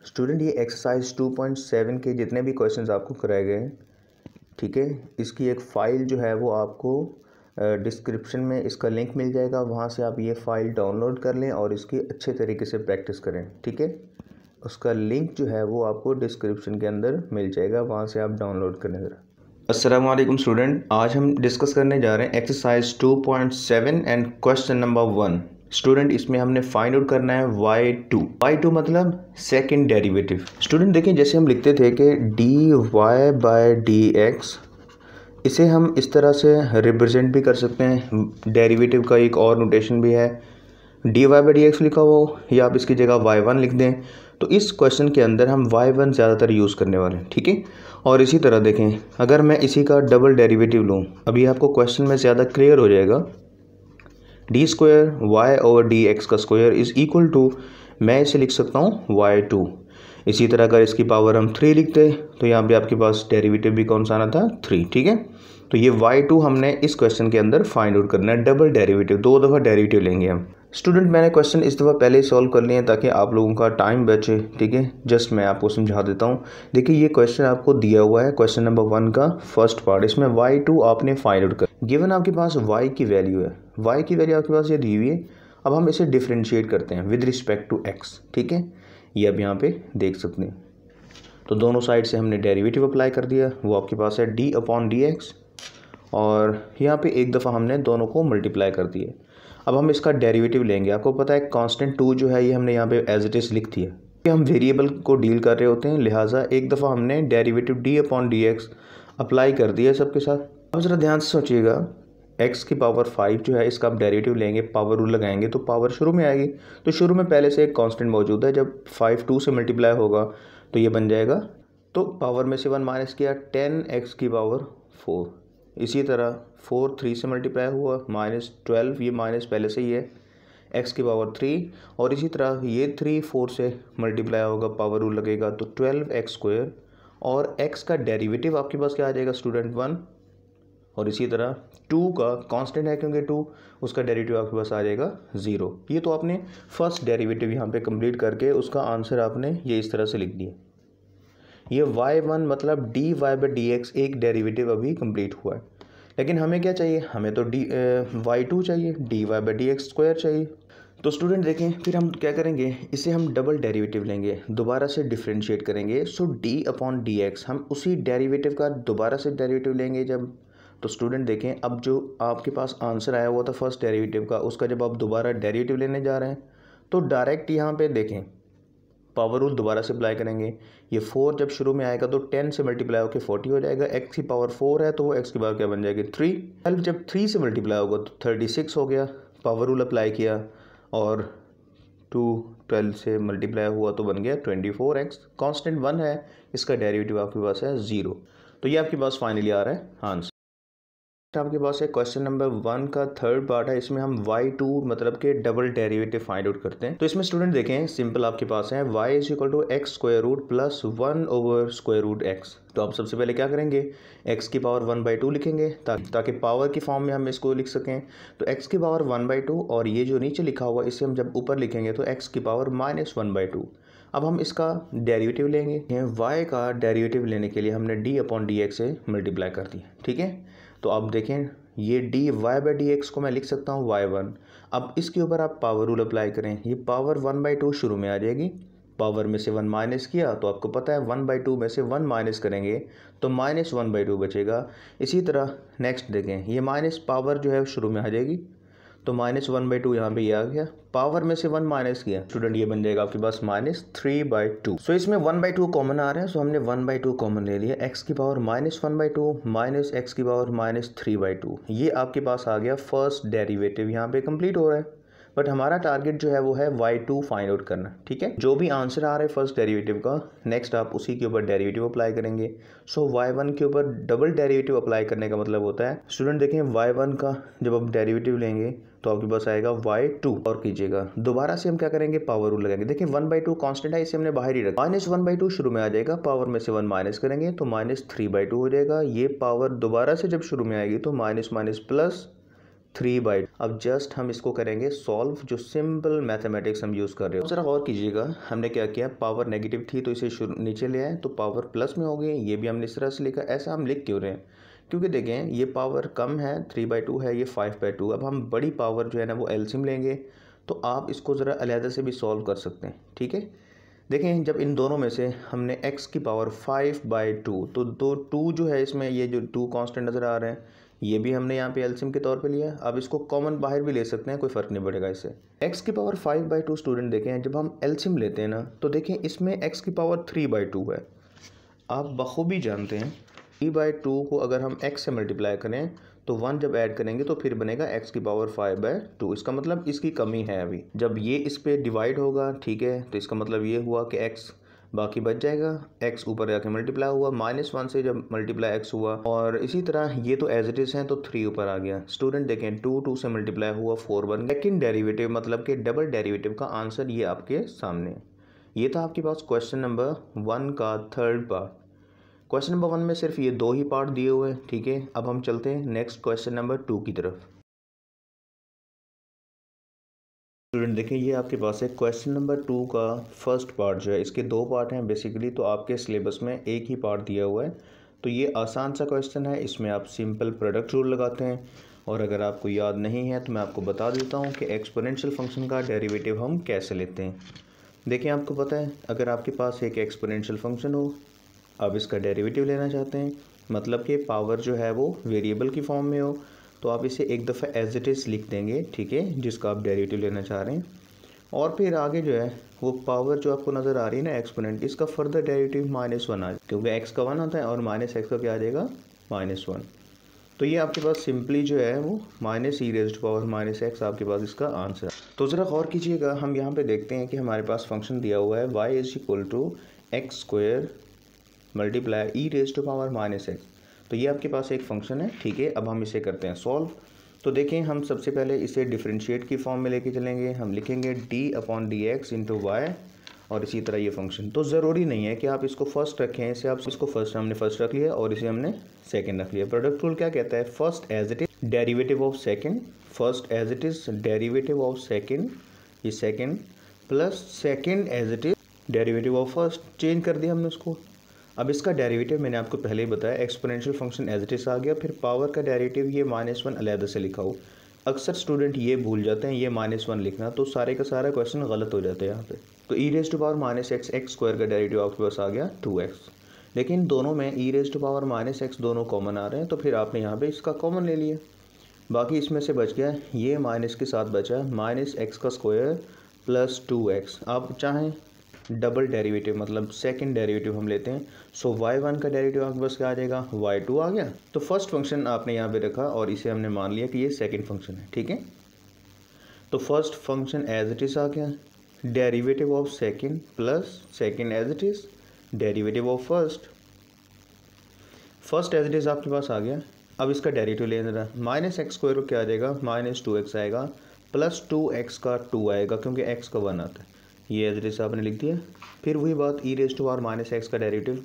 Student ये exercise 2.7 के जितने भी क्वेश्चंस आपको कराए गए हैं, ठीक है, इसकी एक फ़ाइल जो है वो आपको डिस्क्रिप्शन में इसका लिंक मिल जाएगा। वहाँ से आप ये फ़ाइल डाउनलोड कर लें और इसकी अच्छे तरीके से प्रैक्टिस करें, ठीक है। उसका लिंक जो है वो आपको डिस्क्रिप्शन के अंदर मिल जाएगा, वहाँ से आप डाउनलोड करें ज़रा। अस्सलाम वालेकुम स्टूडेंट, आज हम डिस्कस करने जा रहे हैं exercise 2.7 and question number 1। Student इसमें हमने फाइंड आउट करना है y2 मतलब सेकंड डेरिवेटिव। स्टूडेंट देखिए, जैसे हम लिखते थे कि dy/dx, इसे हम इस तरह से रिप्रेजेंट भी कर सकते हैं। डेरिवेटिव का एक और नोटेशन भी है, dy/dx लिखा हुआ हो या आप इसकी जगह y1 लिख दें। तो इस क्वेश्चन के अंदर हम y1 ज़्यादातर यूज़ करने वाले हैं, ठीक है। और इसी तरह देखें, अगर मैं इसी का डबल डेरिवेटिव लूँ, अभी आपको क्वेश्चन में ज़्यादा क्लियर हो जाएगा। d² y/dx का स्क्वायर इज़ इक्वल टू, मैं इसे लिख सकता हूँ y2। इसी तरह अगर इसकी पावर हम 3 लिखते तो यहाँ पे आपके पास डेरिवेटिव भी कौन सा आना था, 3, ठीक है। तो ये y2 हमने इस क्वेश्चन के अंदर फाइंड आउट करना है, डबल डेरिवेटिव, 2 दफ़ा डेरिवेटिव लेंगे हम। स्टूडेंट मैंने क्वेश्चन इस दफ़ा पहले ही सॉल्व कर लिए हैं ताकि आप लोगों का टाइम बचे, ठीक है। जस्ट मैं आपको समझा देता हूँ। देखिए ये क्वेश्चन आपको दिया हुआ है, क्वेश्चन नंबर 1 का फर्स्ट पार्ट। इसमें y2 आपने फाइंड आउट कर, गिवन आपके पास y की वैल्यू है, y की वैल्यू आपके पास ये दी हुई है। अब हम इसे डिफ्रेंशिएट करते हैं विद रिस्पेक्ट टू x, ठीक है। ये अब यहाँ पे देख सकते हैं। तो दोनों साइड से हमने डेरिवेटिव अप्लाई कर दिया, वो आपके पास है d/dx, और यहाँ पे एक दफ़ा हमने दोनों को मल्टीप्लाई कर दिए। अब हम इसका डेरिवेटिव लेंगे। आपको पता है कांस्टेंट 2 जो है ये हमने यहाँ पे एज इट इज़ लिख दिया है। हम वेरिएबल को डील कर रहे होते हैं, लिहाजा एक दफ़ा हमने डेरिवेटिव d/dx अप्लाई कर दिया सबके साथ। अब ज़रा ध्यान से सोचिएगा, x की पावर 5 जो है इसका आप डेरिवेटिव लेंगे, पावर रूल लगाएंगे तो पावर शुरू में आएगी। तो शुरू में पहले से एक कांस्टेंट मौजूद है, जब 5 2 से मल्टीप्लाई होगा तो ये बन जाएगा, तो पावर में से 1 माइनस किया, 10x की पावर 4। इसी तरह 4 3 से मल्टीप्लाई हुआ, -12, ये माइनस पहले से ही है, x की पावर 3। और इसी तरह ये 3 4 से मल्टीप्लाई होगा, पावर रूल लगेगा तो 12x²। और x का डेरिवेटिव आपके पास क्या आ जाएगा स्टूडेंट, 1। और इसी तरह 2 का कांस्टेंट है क्योंकि 2, उसका डेरिवेटिव आपके पास आ जाएगा 0। ये तो आपने फर्स्ट डेरिवेटिव यहाँ पे कंप्लीट करके उसका आंसर आपने ये इस तरह से लिख दिया। ये y1 मतलब dy/dx एक डेरिवेटिव अभी कंप्लीट हुआ है, लेकिन हमें क्या चाहिए, हमें तो y2 चाहिए, dy/dx स्क्वायर चाहिए। तो स्टूडेंट देखें, फिर हम क्या करेंगे, इसे हम डबल डेरिवेटिव लेंगे, दोबारा से डिफ्रेंशिएट करेंगे। सो d/dx हम उसी डेरिवेटिव का दोबारा से डेरिवेटिव लेंगे जब। तो स्टूडेंट देखें, अब जो आपके पास आंसर आया हुआ था फर्स्ट डेरिवेटिव का, उसका जब आप दोबारा डेरिवेटिव लेने जा रहे हैं तो डायरेक्ट यहाँ पे देखें पावर रूल दोबारा से अप्लाई करेंगे। ये 4 जब शुरू में आएगा तो 10 से मल्टीप्लाई होकर 40 हो जाएगा। x की पावर 4 है तो वो x की पावर क्या बन जाएगी, 3। 12 जब 3 से मल्टीप्लाई होगा तो 36 हो गया, पावर रूल अप्लाई किया, और 2 12 से मल्टीप्लाई हुआ तो बन गया 24x। कांस्टेंट 1 है, इसका डेरिवेटिव आपके पास है 0। तो ये आपके पास फाइनली आ रहा है आंसर। आपके पास है क्वेश्चन नंबर 1 का थर्ड पार्ट है, इसमें हम y2 मतलब के डबल डेरिवेटिव फाइंड आउट करते हैं। तो इसमें स्टूडेंट देखें, सिंपल आपके पास है y = x² प्लस 1/√x। तो आप सबसे पहले क्या करेंगे, x की पावर 1/2 लिखेंगे ताकि पावर की फॉर्म में हम इसको लिख सकें। तो x की पावर 1/2, और ये जो नीचे लिखा हुआ इसे हम जब ऊपर लिखेंगे तो x की पावर -1/2। अब हम इसका डेरिवेटिव लेंगे, y का डेरिवेटिव लेने के लिए हमने d/dx से मल्टीप्लाई कर दिया, ठीक है। तो अब देखें, ये dy/dx को मैं लिख सकता हूँ y1। अब इसके ऊपर आप पावर रूल अप्लाई करें, ये पावर 1/2 शुरू में आ जाएगी, पावर में से 1 माइनस किया तो आपको पता है 1/2 में से 1 माइनस करेंगे तो -1/2 बचेगा। इसी तरह नेक्स्ट देखें, ये माइनस पावर जो है शुरू में आ जाएगी, तो -1/2 यहाँ पे ये आ गया, पावर में से 1 माइनस किया स्टूडेंट, ये बन जाएगा आपके पास -3/2। सो इसमें 1/2 कॉमन आ रहा है, सो हमने 1/2 कॉमन ले लिया। x की पावर -1/2 माइनस x की पावर -3/2, ये आपके पास आ गया फर्स्ट डेरिवेटिव, यहाँ पे कंप्लीट हो रहा है। बट हमारा टारगेट जो है वो है y2 फाइंड आउट करना, ठीक है। जो भी आंसर आ रहा है फर्स्ट डेरिवेटिव का, नेक्स्ट आप उसी के ऊपर डेरिवेटिव अप्लाई करेंगे। सो y1 के ऊपर डबल डेरिवेटिव अप्लाई करने का मतलब होता है, स्टूडेंट देखें, y1 का जब आप डेरिवेटिव लेंगे तो आपके पास आएगा y2, और कीजिएगा दोबारा से हम क्या करेंगे, पावर रूल लगाएंगे। देखिए 1/2 कांस्टेंट है, इसे हमने बाहर ही रखा, -1/2 शुरू में आ जाएगा, पावर में से 1 माइनस करेंगे तो -3/2 हो जाएगा। ये पावर दोबारा से जब शुरू में आएगी तो माइनस माइनस प्लस 3/2। अब जस्ट हम इसको करेंगे सॉल्व, जो सिंपल मैथमेटिक्स हम यूज़ कर रहे हो। ज़रा गौर कीजिएगा, हमने क्या किया, पावर नेगेटिव थी तो इसे नीचे ले आए तो पावर प्लस में हो गई। ये भी हमने इस तरह से लिखा। ऐसा हम लिख क्यों रहे हैं, क्योंकि देखें ये पावर कम है, 3/2 है, ये 5/2। अब हम बड़ी पावर जो है ना वो एलसीएम लेंगे, तो आप इसको ज़रा अलहदा से भी सॉल्व कर सकते हैं। ठीक है, देखें जब इन दोनों में से हमने x की पावर 5/2, तो 2 जो है इसमें, ये जो 2 कांस्टेंट नज़र आ रहे हैं, ये भी हमने यहाँ पे एलसीएम के तौर पे लिया। अब इसको कॉमन बाहर भी ले सकते हैं, कोई फ़र्क नहीं पड़ेगा इससे। x की पावर 5/2 स्टूडेंट देखें, जब हम एलसीएम लेते हैं ना, तो देखें इसमें x की पावर 3/2 है। आप बखूबी जानते हैं 3/2 को अगर हम x से मल्टीप्लाई करें तो 1 जब ऐड करेंगे तो फिर बनेगा x की पावर 5/2। इसका मतलब इसकी कमी है अभी। जब ये इस पे डिवाइड होगा, ठीक है, तो इसका मतलब ये हुआ कि x बाकी बच जाएगा, x ऊपर जाके मल्टीप्लाई हुआ, -1 से जब मल्टीप्लाई x हुआ, और इसी तरह ये तो एज इट इज़ हैं तो 3 ऊपर आ गया। स्टूडेंट देखें 2 से मल्टीप्लाई हुआ 4 बन गया। सेकेंड डेरिवेटिव मतलब कि डबल डेरिवेटिव का आंसर ये आपके सामने। ये था आपके पास क्वेश्चन नंबर 1 का थर्ड पार्ट। क्वेश्चन नंबर 1 में सिर्फ ये 2 ही पार्ट दिए हुए हैं। ठीक है, अब हम चलते हैं नेक्स्ट क्वेश्चन नंबर 2 की तरफ। स्टूडेंट देखिए ये आपके पास है क्वेश्चन नंबर 2 का फर्स्ट पार्ट जो है, इसके 2 पार्ट हैं बेसिकली, तो आपके सिलेबस में एक ही पार्ट दिया हुआ है। तो ये आसान सा क्वेश्चन है, इसमें आप सिंपल प्रोडक्ट रूल लगाते हैं, और अगर आपको याद नहीं है तो मैं आपको बता देता हूँ कि एक्सपोनेंशियल फंक्शन का डेरिवेटिव हम कैसे लेते हैं। देखिए आपको पता है, अगर आपके पास एक एक्सपोनेंशियल फंक्शन हो, आप इसका डेरिवेटिव लेना चाहते हैं, मतलब कि पावर जो है वो वेरिएबल की फॉर्म में हो, तो आप इसे एक दफ़ा एज इट इज़ लिख देंगे, ठीक है, जिसका आप डेरिवेटिव लेना चाह रहे हैं। और फिर आगे जो है वो पावर जो आपको नज़र आ रही है ना एक्सपोनेंट, इसका फर्दर डेरिवेटिव -1 आ जाए, क्योंकि x का 1 आता है और -x का क्या आ जाएगा, -1। तो ये आपके पास सिंपली जो है वो -e⁻⁻x आपके पास इसका आंसर। तो ज़रा गौर कीजिएगा, हम यहाँ पे देखते हैं कि हमारे पास फंक्शन दिया हुआ है y=x² मल्टीप्लाई e⁻⁻x। तो ये आपके पास एक फंक्शन है। ठीक है, अब हम इसे करते हैं सॉल्व। तो देखें हम सबसे पहले इसे डिफरेंशिएट की फॉर्म में लेके चलेंगे। हम लिखेंगे d/dx × y, और इसी तरह ये फंक्शन। तो ज़रूरी नहीं है कि आप इसको फर्स्ट रखें, इसे आप इसको फर्स्ट, हमने फर्स्ट रख लिया और इसे हमने सेकंड रख लिया। प्रोडक्ट रूल क्या कहता है, first as it is derivative of second, first as it is derivative of second, ये second, plus second as it is derivative of first. Change कर दिया हमने उसको। अब इसका डेरिवेटिव मैंने आपको पहले ही बताया, exponential function as it is आ गया, फिर पावर का डेरिवेटिव ये -1 अलहदा से लिखा हो। अक्सर स्टूडेंट ये भूल जाते हैं ये -1 लिखना, तो सारे का सारा क्वेश्चन गलत हो जाता है यहाँ पे। तो e⁻⁻x² का डेरिवेटिव आपके पास आ गया 2x, लेकिन दोनों में e⁻⁻x दोनों कॉमन आ रहे हैं, तो फिर आपने यहाँ पे इसका कॉमन ले लिया। बाकी इसमें से बच गया ये माइनस के साथ बचा -x² + 2x। आप चाहें डबल डेरिवेटिव मतलब सेकंड डेरिवेटिव हम लेते हैं। सो y1 का डेरिवेटिव आपके पास क्या आ जाएगा, y2 आ गया। तो फर्स्ट फंक्शन आपने यहाँ पे रखा और इसे हमने मान लिया कि ये सेकंड फंक्शन है। ठीक है, तो first function as it is आ गया, derivative of second plus second as it is derivative of first, first as it is आपके पास आ गया। अब इसका डेरिवेटिव ले रहा, -x² को क्या आ जाएगा, -2x आएगा, प्लस 2x का 2 आएगा, क्योंकि x का 1 आता है, ये एज इट इज आपने लिख दिया। फिर वही बात e⁻⁻x का डेरिवेटिव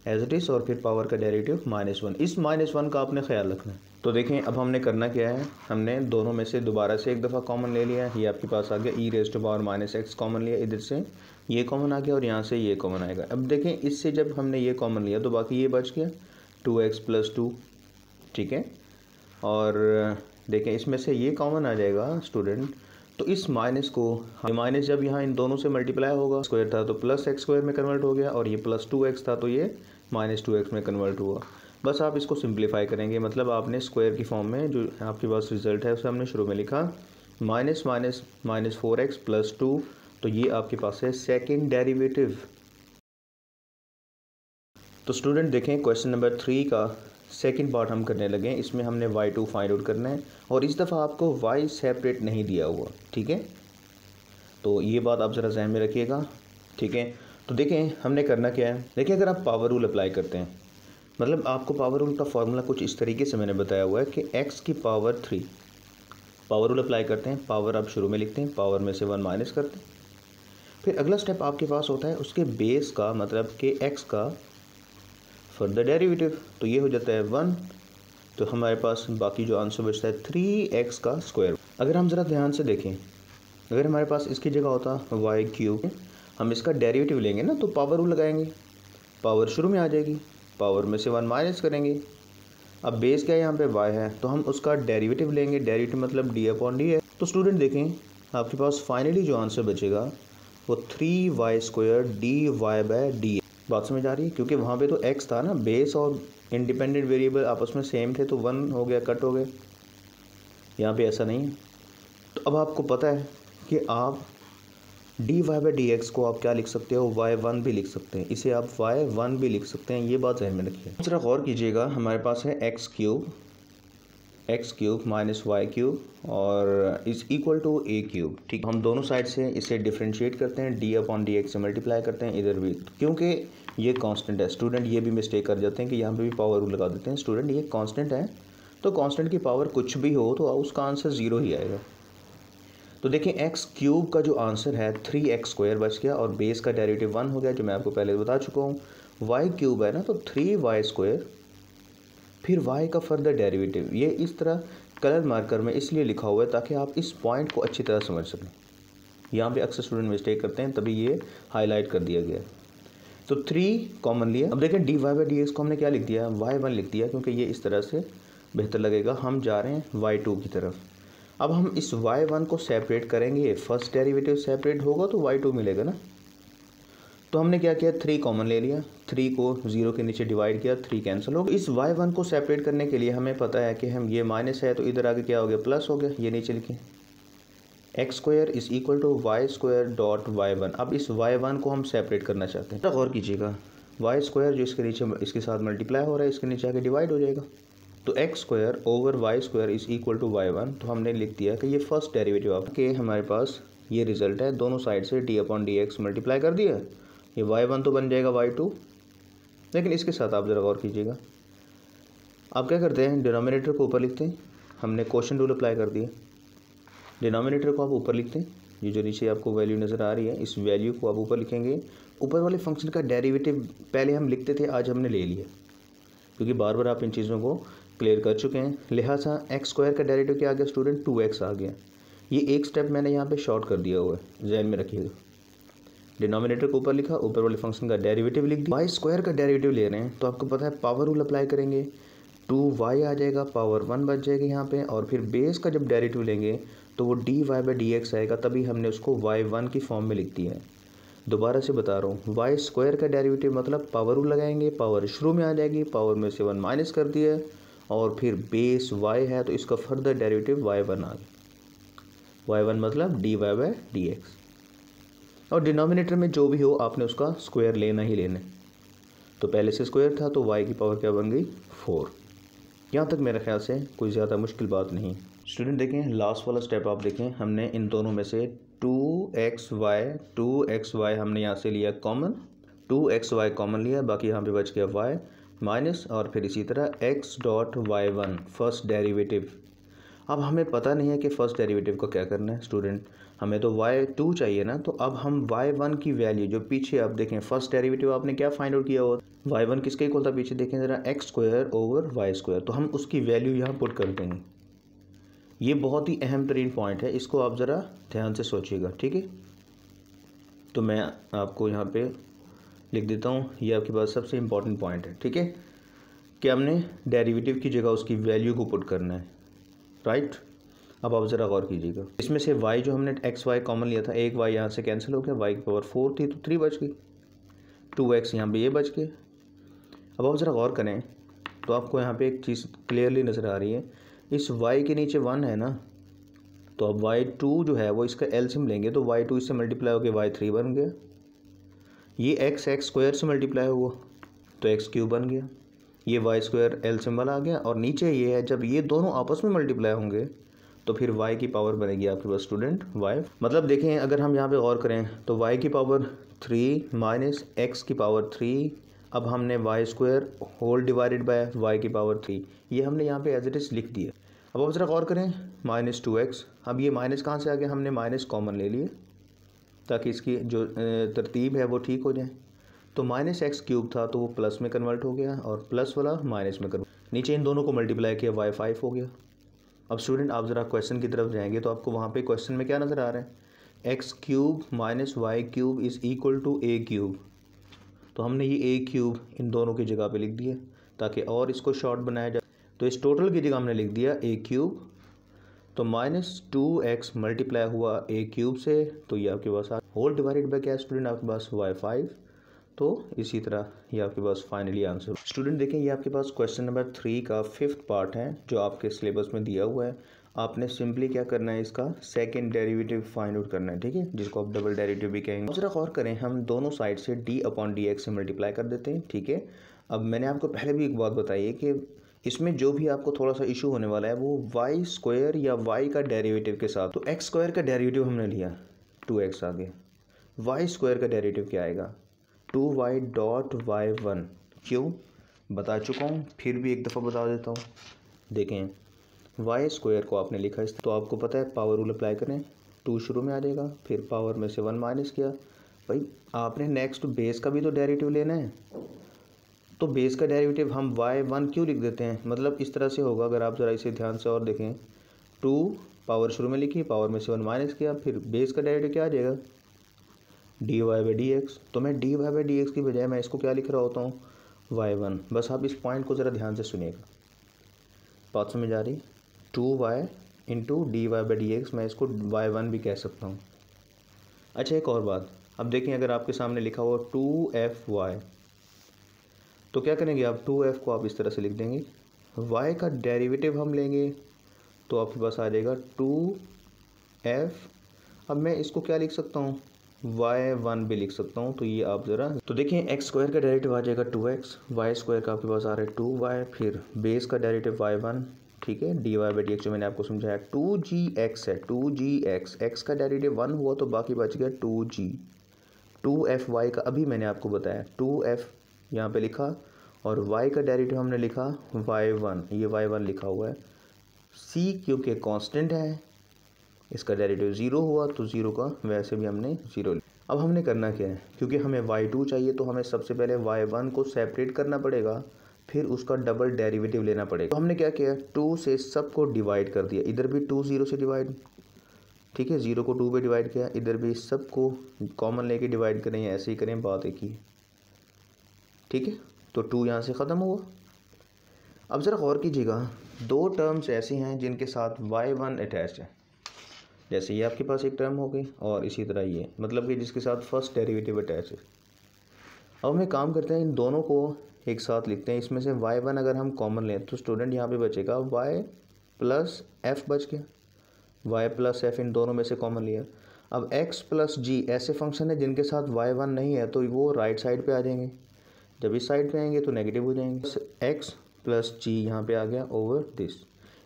एज इट इज, और फिर पावर का डेरिवेटिव -1। इस -1 का आपने ख्याल रखना है। तो देखें अब हमने करना क्या है, हमने दोनों में से दोबारा से एक दफ़ा कॉमन ले लिया। ये आपके पास आ गया e⁻⁻x कॉमन लिया, इधर से ये कॉमन आ गया और यहाँ से ये कॉमन आएगा। अब देखें इससे जब हमने ये कॉमन लिया तो बाकी ये बच गया 2x + 2। ठीक है, और देखें इसमें से ये कॉमन आ जाएगा स्टूडेंट, तो इस माइनस को, माइनस जब यहाँ इन दोनों से मल्टीप्लाई होगा, स्क्वायर था तो +x² में कन्वर्ट हो गया, और ये +2x था तो ये -2x में कन्वर्ट हुआ। बस आप इसको सिंप्लीफाई करेंगे, मतलब आपने स्क्वायर की फॉर्म में जो आपके पास रिजल्ट है उसे हमने शुरू में लिखा -4x + 2, तो ये आपके पास है सेकेंड डेरिवेटिव। तो स्टूडेंट देखें क्वेश्चन नंबर 3 का सेकंड पार्ट हम करने लगे। इसमें हमने y2 फाइंड आउट करना है, और इस दफ़ा आपको y सेपरेट नहीं दिया हुआ। ठीक है, तो ये बात आप ज़रा ध्यान में रखिएगा। ठीक है, तो देखें हमने करना क्या है। देखिए अगर आप पावर रूल अप्लाई करते हैं, मतलब आपको पावर रूल का फॉर्मूला कुछ इस तरीके से मैंने बताया हुआ है कि x की पावर 3, पावर रूल अप्लाई करते हैं, पावर आप शुरू में लिखते हैं, पावर में से 1 माइनस करते हैं। फिर अगला स्टेप आपके पास होता है उसके बेस का, मतलब कि x का फर्दर डेरिवेटिव, तो ये हो जाता है 1, तो हमारे पास बाकी जो आंसर बचता है 3x का स्क्वायर। अगर हम ज़रा ध्यान से देखें, अगर हमारे पास इसकी जगह होता वाई क्यूब, हम इसका डेरिवेटिव लेंगे ना तो पावर रूल लगाएंगे, पावर शुरू में आ जाएगी, पावर में से 1 माइनस करेंगे। अब बेस क्या है यहाँ पे y है, तो हम उसका डेरिवेटिव लेंगे, डेरिवेटिव मतलब d/d है। तो स्टूडेंट देखें आपके पास फाइनली जो आंसर बचेगा वो 3y² dy/d। बात समझ आ रही है? क्योंकि वहाँ पे तो x था ना, बेस और इंडिपेंडेंट वेरिएबल आपस में सेम थे तो 1 हो गया, कट हो गए। यहाँ पे ऐसा नहीं है। तो अब आपको पता है कि आप dy/dx को आप क्या लिख सकते हो, y1 भी लिख सकते हैं, इसे आप y1 भी लिख सकते हैं। ये बात ध्यान में रखिए। जरा गौर कीजिएगा, हमारे पास है x cube minus y cube और is equal to a cube. ठीक, हम दोनों साइड से इसे डिफ्रेंशिएट करते हैं, d/dx से मल्टीप्लाई करते हैं इधर भी, क्योंकि ये कांस्टेंट है। स्टूडेंट ये भी मिस्टेक कर जाते हैं कि यहाँ पे भी पावर रूल लगा देते हैं। स्टूडेंट ये कांस्टेंट है, तो कांस्टेंट की पावर कुछ भी हो तो उसका आंसर 0 ही आएगा। तो देखिए एक्स क्यूब का जो आंसर है 3x² बच गया और बेस का डेरिवेटिव 1 हो गया, जो मैं आपको पहले बता चुका हूँ। वाई क्यूब है ना, तो 3y², फिर y का फर्दर डेरिवेटिव। ये इस तरह कलर मार्कर में इसलिए लिखा हुआ है ताकि आप इस पॉइंट को अच्छी तरह समझ सकें। यहाँ पे अक्सर स्टूडेंट मिस्टेक करते हैं, तभी ये हाईलाइट कर दिया गया। तो 3 कॉमन लिया। अब देखें dy/dx को हमने क्या लिख दिया, y1 लिख दिया, क्योंकि ये इस तरह से बेहतर लगेगा। हम जा रहे हैं y2 की तरफ। अब हम इस y1 को सेपरेट करेंगे, फर्स्ट डेरिवेटिव सेपरेट होगा तो y2 मिलेगा ना। तो हमने क्या किया, 3 कॉमन ले लिया, 3 को 0 के नीचे डिवाइड किया, 3 कैंसिल हो गया। इस y1 को सेपरेट करने के लिए हमें पता है कि हम ये माइनस है तो इधर आगे क्या हो गया, प्लस हो गया। ये नीचे लिखें x² is equal to y² dot y1। अब इस y1 को हम सेपरेट करना चाहते हैं। गौर कीजिएगा, y² जो इसके नीचे इसके साथ मल्टीप्लाई हो रहा है, इसके नीचे आके डिवाइड हो जाएगा। तो x² over y² is equal to y1। तो हमने लिख दिया कि ये फर्स्ट डेरिवेटिव आपके, हमारे पास ये रिजल्ट है। दोनों साइड से d/dx मल्टीप्लाई कर दिया, ये y1 तो बन जाएगा y2। लेकिन इसके साथ आप ज़रा गौर कीजिएगा, आप क्या करते हैं, डिनोमिनेटर को ऊपर लिखते हैं। हमने क्वोशिएंट रूल अप्लाई कर दिया, डिनोमिनेटर को आप ऊपर लिखते हैं। ये जो नीचे आपको वैल्यू नज़र आ रही है, इस वैल्यू को आप ऊपर लिखेंगे। ऊपर वाले फंक्शन का डेरिवेटिव पहले हम लिखते थे, आज हमने ले लिया, क्योंकि बार बार आप इन चीज़ों को क्लियर कर चुके हैं। लिहाजा x² का डेरिवेटिव क्या आ गया स्टूडेंट, 2x आ गया। ये एक स्टेप मैंने यहाँ पे शॉर्ट कर दिया हुआ है, ध्यान में रखिएगा। डिनोमिनेटर को ऊपर लिखा, ऊपर वाले फंक्शन का डेरिवेटिव लिख दिया। y² का डेरिवेटिव ले रहे हैं तो आपको पता है पावर रूल अप्लाई करेंगे, 2y आ जाएगा, पावर 1 बच जाएगी यहाँ पे। और फिर बेस का जब डेरिवेटिव लेंगे तो वो dy/dx आएगा, तभी हमने उसको y1 की फॉर्म में लिख दिया है। दोबारा से बता रहा हूँ, y² का डेरिवेटिव मतलब पावर रूल लगाएंगे, पावर शुरू में आ जाएगी, पावर में से 1 माइनस कर दिया, और फिर बेस y है तो इसका फर्दर डेरिवेटिव y1 आ गया। y1 मतलब dy/dx। और डिनोमिनेटर में जो भी हो आपने उसका स्क्वायर लेना ही लेना है। तो पहले से स्क्वायर था तो y की पावर क्या बन गई, 4। यहाँ तक मेरे ख्याल से कोई ज़्यादा मुश्किल बात नहीं। स्टूडेंट देखें लास्ट वाला स्टेप आप देखें, हमने इन दोनों में से 2xy हमने यहाँ से लिया कॉमन, 2xy कॉमन लिया, बाकी यहाँ पे बच गया y माइनस, और फिर इसी तरह x dot y1 first derivative. अब हमें पता नहीं है कि फ़र्स्ट डेरिवेटिव को क्या करना है स्टूडेंट, हमें तो y2 चाहिए ना। तो अब हम y1 की वैल्यू जो पीछे आप देखें, फर्स्ट डेरिवेटिव आपने क्या फाइंड आउट किया हुआ, y1 किसके इक्वल था पीछे देखें ज़रा, x² ओवर y²। तो हम उसकी वैल्यू यहाँ पुट कर देंगे। ये बहुत ही अहम तरीन पॉइंट है, इसको आप ज़रा ध्यान से सोचिएगा, ठीक है। तो मैं आपको यहाँ पे लिख देता हूँ, ये आपके पास सबसे इम्पॉर्टेंट पॉइंट है, ठीक है, कि हमने डेरिवेटिव की जगह उसकी वैल्यू को पुट करना है, राइट। अब आप ज़रा गौर कीजिएगा, इसमें से y जो हमने xy कॉमन लिया था, एक y यहाँ से कैंसिल हो गया, y की पावर 4 थी तो 3 बच गई, 2x यहाँ पे ये बच गए। अब आप ज़रा गौर करें तो आपको यहाँ पे एक चीज़ क्लियरली नज़र आ रही है, इस y के नीचे 1 है ना, तो अब y2 जो है वो इसका एलसीएम लेंगे तो y2 इससे मल्टीप्लाई होकर y3 बन गया। ये x² से मल्टीप्लाई हुआ तो x³ बन गया, ये y² एलसीएम वाला आ गया। और नीचे ये है, जब ये दोनों आपस में मल्टीप्लाई होंगे तो फिर y की पावर बनेगी आपके पास स्टूडेंट y। मतलब देखें अगर हम यहाँ पे गौर करें तो y की पावर 3 माइनस x की पावर 3, अब हमने y² whole divided by y की पावर 3, ये हमने यहाँ पे एज इट इज़ लिख दिया। अब आप ज़रा गौर करें -2x, अब ये माइनस कहाँ से आ गया, हमने माइनस कॉमन ले लिए ताकि इसकी जो तरतीब है वो ठीक हो जाए। तो -x³ था तो वो प्लस में कन्वर्ट हो गया और प्लस वाला माइनस में कन्वर्ट। नीचे इन दोनों को मल्टीप्लाई किया y5 हो गया। अब स्टूडेंट आप ज़रा क्वेश्चन की तरफ जाएंगे तो आपको वहाँ पे क्वेश्चन में क्या नज़र आ रहा है, x cube minus y cube is equal to a cube. तो हमने ये a क्यूब इन दोनों की जगह पे लिख दिया ताकि और इसको शॉर्ट बनाया जाए। तो इस टोटल की जगह हमने लिख दिया a क्यूब, तो -2x मल्टीप्लाई हुआ a क्यूब से, तो ये आपके पास होल डिवाइडेड बाय क्या स्टूडेंट, आपके पास y5। तो इसी तरह ये आपके पास फाइनली आंसर। स्टूडेंट देखें ये आपके पास क्वेश्चन नंबर 3 का 5th पार्ट है जो आपके सिलेबस में दिया हुआ है। आपने सिंपली क्या करना है, इसका सेकंड डेरिवेटिव फाइंड आउट करना है, ठीक है, जिसको आप डबल डेरिवेटिव भी कहेंगे। जरा गौर करें, हम दोनों साइड से d/dx से मल्टीप्लाई कर देते हैं, ठीक है। अब मैंने आपको पहले भी एक बात बताई है कि इसमें जो भी आपको थोड़ा सा इशू होने वाला है वो वाई स्क्वायर या वाई का डेरिवेटिव के साथ। तो एक्स स्क्वायर का डेरिवेटिव हमने लिया 2x आगे, वाई स्क्वायर का डेरिवेटिव क्या आएगा 2y डॉट y1। क्यों बता चुका हूँ, फिर भी एक दफ़ा बता देता हूँ। देखें वाई स्क्वायर को आपने लिखा इस, तो आपको पता है पावर रूल अप्लाई करें, 2 शुरू में आ जाएगा, फिर पावर में से 1 माइनस किया। भाई आपने नेक्स्ट बेस का भी तो डेरिवेटिव लेना है, तो बेस का डेरिवेटिव हम y1 क्यों लिख देते हैं, मतलब इस तरह से होगा। अगर आप ज़रा इसे ध्यान से और देखें, 2 पावर शुरू में लिखी, पावर में से 1 माइनस किया, फिर बेस का डेरिवेटिव क्या आ जाएगा dy/dx। तो मैं dy/dx की बजाय मैं इसको क्या लिख रहा होता हूँ y1। बस आप इस पॉइंट को ज़रा ध्यान से सुनिएगा, बात समझ आ रही। 2y इंटू dy/dx, मैं इसको y1 भी कह सकता हूँ। अच्छा एक और बात, अब देखें अगर आपके सामने लिखा हुआ 2fy, तो क्या करेंगे आप 2f को आप इस तरह से लिख देंगे, y का डेरिवेटिव हम लेंगे तो आपके पास आ जाएगा 2f। अब मैं इसको क्या लिख सकता हूँ y1 भी लिख सकता हूँ। तो ये आप ज़रा तो देखिए एक्स स्क्वायर का डेरिवेटिव आ जाएगा 2x, वाई स्क्वायर का आपके पास आ रहा है 2y, फिर बेस का डेरिवेटिव y1, ठीक है। dy/dx जो मैंने आपको समझाया 2gx है, 2gx, x का डेरिवेटिव 1 हुआ तो बाकी बच गया 2g। 2fy का अभी मैंने आपको बताया 2f यहाँ पे लिखा, और y का डेरिवेटिव हमने लिखा y1, ये y1 लिखा हुआ है। c क्योंकि कांस्टेंट है, इसका डेरिवेटिव 0 हुआ तो 0 का वैसे भी हमने 0 लिया। अब हमने करना क्या है, क्योंकि हमें y2 चाहिए तो हमें सबसे पहले y1 को सेपरेट करना पड़ेगा, फिर उसका डबल डेरिवेटिव लेना पड़ेगा। तो हमने क्या किया, 2 से सबको डिवाइड कर दिया, इधर भी 2 0 से डिवाइड, ठीक है, 0 को 2 पे डिवाइड किया, इधर भी सबको कॉमन लेके डिवाइड करें, ऐसे ही करें, बात एक ही, ठीक है। तो 2 यहाँ से ख़त्म हुआ। अब ज़रा गौर कीजिएगा, 2 टर्म्स ऐसी हैं जिनके साथ y1 अटैच है, जैसे ये आपके पास एक टर्म हो गई और इसी तरह ये, मतलब कि जिसके साथ फर्स्ट डेरिवेटिव अटैच है। अब हम काम करते हैं, इन दोनों को एक साथ लिखते हैं। इसमें से y1 अगर हम कॉमन लें तो स्टूडेंट यहाँ पे बचेगा y प्लस f बच गया, y प्लस f इन दोनों में से कॉमन लिया। अब x प्लस g ऐसे फंक्शन है जिनके साथ y1 नहीं है तो वो राइट साइड पे आ जाएंगे, जब इस साइड पे आएंगे तो नेगेटिव हो जाएंगे। x प्लस g यहाँ पे आ गया ओवर दिस,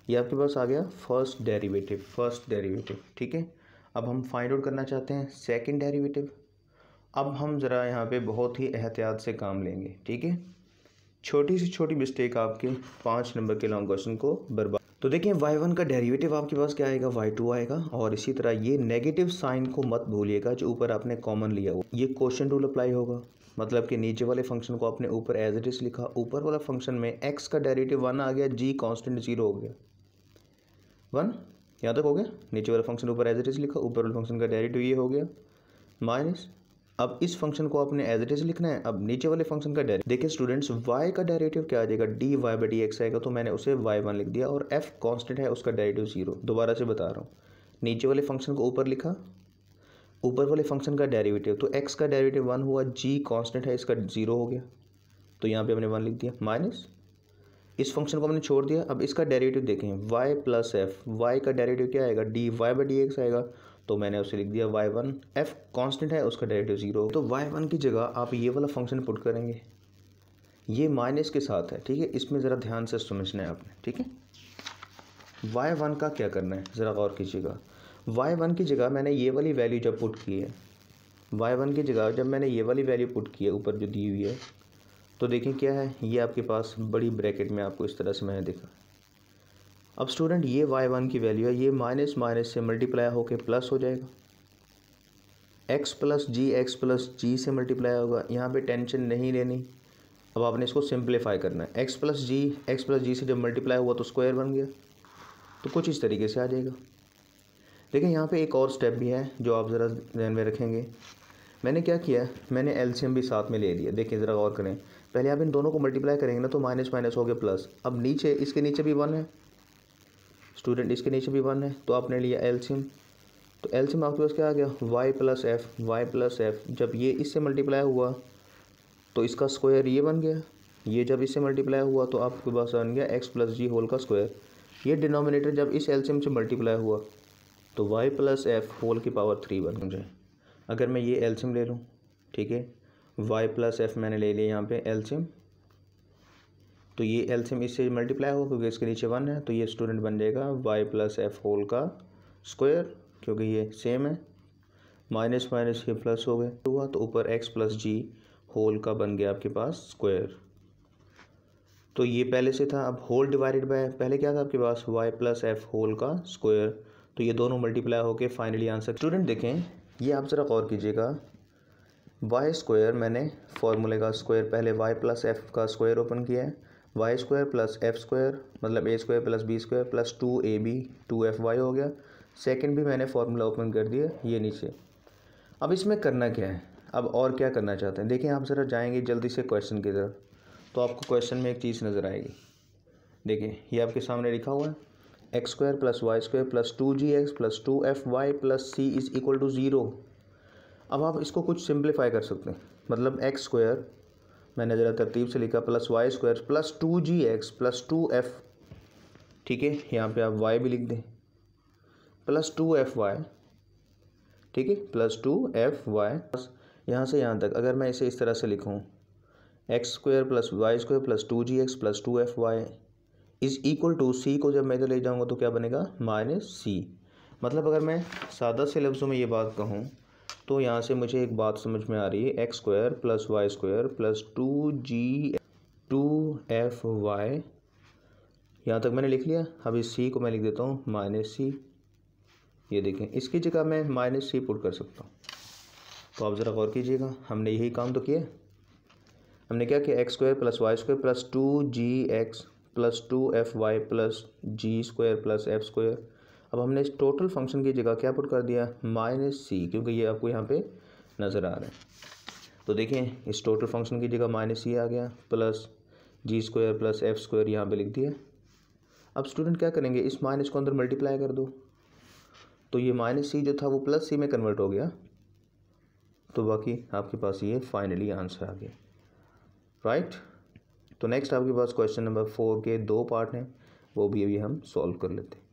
ये आपके पास आ गया फर्स्ट डेरिवेटिव, ठीक है। अब हम फाइंड आउट करना चाहते हैं सेकंड डेरिवेटिव। अब हम ज़रा यहाँ पे बहुत ही एहतियात से काम लेंगे, ठीक है। छोटी से छोटी मिस्टेक आपके 5 नंबर के लॉन्ग क्वेश्चन को बर्बाद। तो देखिए y1 का डेरिवेटिव आपके पास क्या आएगा y2 आएगा, और इसी तरह ये नेगेटिव साइन को मत भूलिएगा जो ऊपर आपने कॉमन लिया हो, ये क्वोशिएंट रूल अप्लाई होगा, मतलब कि नीचे वाले फंक्शन को आपने ऊपर एज इट इज लिखा, ऊपर वाला फंक्शन में x का डेरिवेटिव 1 आ गया, g कांस्टेंट 0 हो गया, 1 यहाँ तक हो गया। नीचे वाला फंक्शन ऊपर एज इट इज लिखा, ऊपर वाले फंक्शन का डेरिवेटिव ये हो गया माइनस। अब इस फंक्शन को आपने एज इट इज लिखना है। अब नीचे वाले फंक्शन का डेरिवेटिव देखिए स्टूडेंट्स, y का डेरिवेटिव क्या आ जाएगा dy/dx आएगा, तो मैंने उसे y1 लिख दिया, और f कांस्टेंट है उसका डेरिवेटिव 0। दोबारा से बता रहा हूँ, नीचे वाले फंक्शन को ऊपर लिखा, ऊपर वाले फंक्शन का डेरिवेटिव, तो x का डेरिवेटिव 1 हुआ, g कांस्टेंट है इसका 0 हो गया, तो यहाँ पे हमने 1 लिख दिया, माइनस इस फंक्शन को हमने छोड़ दिया। अब इसका डेरिवेटिव देखें y प्लस f, y का डेरिवेटिव क्या आएगा dy/dx आएगा, तो मैंने उसे लिख दिया y1, f कांस्टेंट है उसका डेरिवेटिव 0, तो y1 की जगह आप ये वाला फंक्शन पुट करेंगे, ये माइनस के साथ है, ठीक है। इसमें ज़रा ध्यान से समझना है आपने, ठीक है। y1 का क्या करना है ज़रा गौर कीजिएगा, y1 की जगह मैंने ये वाली वैल्यू जब पुट की है, y1 की जगह जब मैंने ये वाली वैल्यू पुट की है ऊपर जो दी हुई है, तो देखें क्या है, ये आपके पास बड़ी ब्रैकेट में आपको इस तरह से मैंने देखा। अब स्टूडेंट ये y1 की वैल्यू है, ये माइनस माइनस से मल्टीप्लाई होकर प्लस हो जाएगा, x प्लस जी से मल्टीप्लाई होगा। यहाँ पे टेंशन नहीं लेनी, अब आपने इसको सिंप्लीफाई करना है। एक्स प्लस जी से जब मल्टीप्लाई हुआ तो स्क्वायर बन गया, तो कुछ इस तरीके से आ जाएगा। देखिए यहाँ पे एक और स्टेप भी है जो आप ज़रा ध्यान में रखेंगे। मैंने क्या किया, मैंने एलसीएम भी साथ में ले लिया। देखिए ज़रा गौर करें, पहले आप इन दोनों को मल्टीप्लाई करेंगे ना तो माइनस माइनस हो गया प्लस। अब नीचे इसके नीचे भी 1 है स्टूडेंट, इसके नीचे भी 1 है, तो आपने लिया एलसीएम। तो एलसीएम आपके पास क्या आ गया, वाई प्लस एफ। जब ये इससे मल्टीप्लाई हुआ तो इसका स्क्वायर ये बन गया, ये जब इससे मल्टीप्लाई हुआ तो आपके पास बन गया एक्स प्लस जी होल का स्क्वायर। ये डिनोमिनेटर जब इस एलसीएम से मल्टीप्लाई हुआ तो वाई प्लस एफ होल की पावर 3 बन जाए। अगर मैं ये एलसीएम ले लूँ, ठीक है, वाई प्लस एफ मैंने ले लिया यहाँ पे एलसीएम, तो ये एलसीएम इससे मल्टीप्लाई होगा क्योंकि इसके नीचे 1 है, तो ये स्टूडेंट बन जाएगा वाई प्लस एफ होल का स्क्वायर, क्योंकि ये सेम है। माइनस माइनस ये प्लस हो गए हुआ तो ऊपर एक्स प्लस जी होल का बन गया आपके पास स्क्वायर। तो ये पहले से था, अब होल डिवाइडेड बाय पहले क्या था आपके पास वाई प्लस एफ होल का स्क्वायर, तो ये दोनों मल्टीप्लाई होके फाइनली आंसर। स्टूडेंट देखें, ये आप ज़रा गौर कीजिएगा, वाई स्क्वायर मैंने फॉर्मूले का स्क्वायर पहले वाई प्लस एफ का स्क्वायर ओपन किया है, y square plus f square मतलब a square plus b square plus 2ab 2fy हो गया। सेकंड भी मैंने फार्मूला ओपन कर दिया ये नीचे। अब इसमें करना क्या है, अब और क्या करना चाहते हैं, देखिए आप ज़रा जाएंगे जल्दी से क्वेश्चन की तरफ, तो आपको क्वेश्चन में एक चीज़ नज़र आएगी। देखिए ये आपके सामने लिखा हुआ है x square plus y square plus 2gx plus 2fy plus c is equal to 0। अब आप इसको कुछ सिंप्लीफाई कर सकते हैं, मतलब एक्स स्क्वायर मैंने ज़रा तरतीब से लिखा plus y square plus 2gx plus 2f, ठीक है, यहाँ पे आप y भी लिख दें प्लस 2fy, ठीक है, प्लस 2fy। यहाँ से यहाँ तक अगर मैं इसे इस तरह से लिखूँ x square plus y square plus 2gx plus 2fy is equal to c को जब मैं इधर ले जाऊँगा तो क्या बनेगा माइनस सी। मतलब अगर मैं सादा से लफ्ज़ों में ये बात कहूँ तो यहाँ से मुझे एक बात समझ में आ रही है, x square plus y square plus 2fy यहाँ तक मैंने लिख लिया। अब इस सी को मैं लिख देता हूँ माइनस सी। ये देखें इसकी जगह मैं माइनस सी पुट कर सकता हूँ। तो आप ज़रा गौर कीजिएगा, हमने यही काम तो किया। हमने क्या किया, x square plus y square plus 2gx plus 2fy plus g square plus f square. अब हमने इस टोटल फंक्शन की जगह क्या पुट कर दिया माइनस सी, क्योंकि ये आपको यहाँ पे नज़र आ रहा है। तो देखें इस टोटल फंक्शन की जगह माइनस सी आ गया plus g square plus f square यहाँ पे लिख दिया। अब स्टूडेंट क्या करेंगे, इस माइनस को अंदर मल्टीप्लाई कर दो, तो ये माइनस सी जो था वो प्लस सी में कन्वर्ट हो गया, तो बाकी आपके पास ये फाइनली आंसर आ गया, राइट। तो नेक्स्ट आपके पास क्वेश्चन नंबर 4 के 2 पार्ट हैं, वो भी अभी हम सॉल्व कर लेते हैं।